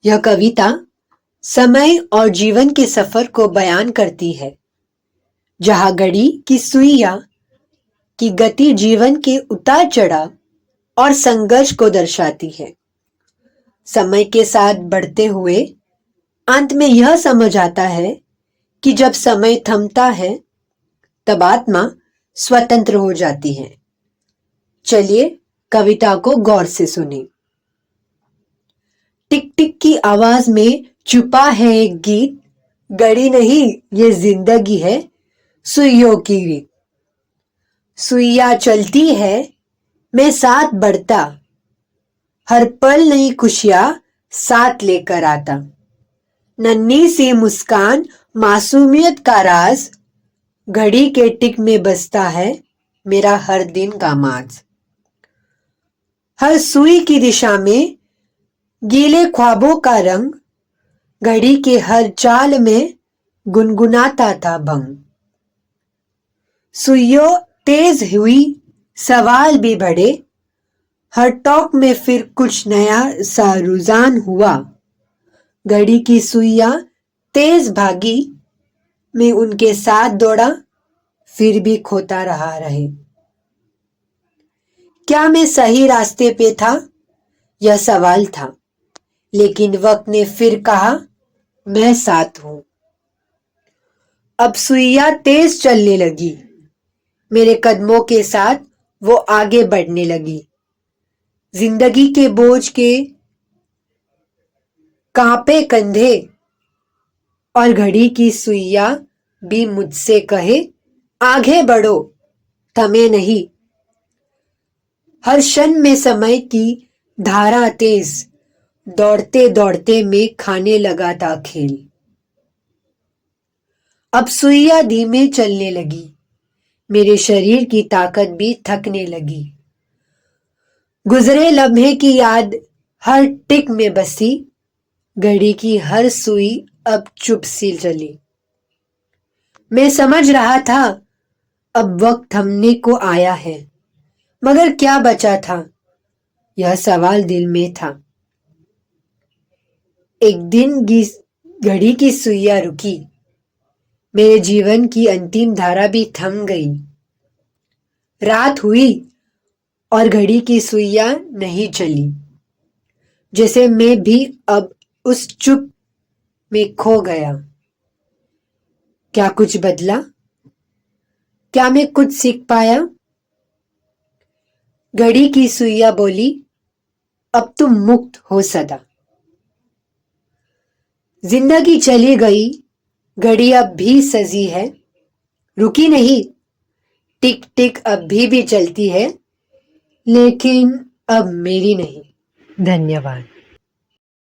यह कविता समय और जीवन के सफर को बयान करती है, जहां घड़ी की सुइयां की गति जीवन के उतार चढ़ाव और संघर्ष को दर्शाती है। समय के साथ बढ़ते हुए अंत में यह समझ आता है कि जब समय थमता है तब आत्मा स्वतंत्र हो जाती है। चलिए कविता को गौर से सुनें। टिक टिक की आवाज में छुपा है एक गीत, घड़ी नहीं ये जिंदगी है, सुइयों की रीत। सुइया चलती है, मैं साथ बढ़ता, हर पल नई खुशियां साथ लेकर आता। नन्ही सी मुस्कान मासूमियत का राज, घड़ी के टिक में बसता है मेरा हर दिन का माज। हर सुई की दिशा में गीले ख्वाबों का रंग, घड़ी के हर चाल में गुनगुनाता था भंग। सुइयों तेज हुई, सवाल भी बढ़े, हर टॉक में फिर कुछ नया सा रुझान हुआ। घड़ी की सुइयां तेज भागी, मैं उनके साथ दौड़ा, फिर भी खोता रहे। क्या मैं सही रास्ते पे था? यह सवाल था, लेकिन वक्त ने फिर कहा, मैं साथ हूं। अब सुइयां तेज चलने लगी, मेरे कदमों के साथ वो आगे बढ़ने लगी। जिंदगी के बोझ के कांपे कंधे, और घड़ी की सुइयां भी मुझसे कहे, आगे बढ़ो, थमे नहीं। हर क्षण में समय की धारा तेज, दौड़ते दौड़ते मैं खाने लगा था खेल। अब सुइयां धीमे चलने लगी, मेरे शरीर की ताकत भी थकने लगी। गुजरे लम्हे की याद हर टिक में बसी, घड़ी की हर सुई अब चुप सी चली। मैं समझ रहा था अब वक्त थमने को आया है, मगर क्या बचा था? यह सवाल दिल में था। एक दिन घड़ी की सुइयां रुकी, मेरे जीवन की अंतिम धारा भी थम गई। रात हुई और घड़ी की सुइयां नहीं चली, जैसे मैं भी अब उस चुप में खो गया। क्या कुछ बदला? क्या मैं कुछ सीख पाया? घड़ी की सुइयां बोली, अब तुम मुक्त हो सदा। जिंदगी चली गई, घड़ी अब भी सजी है, रुकी नहीं, टिक टिक अब भी चलती है, लेकिन अब मेरी नहीं। धन्यवाद।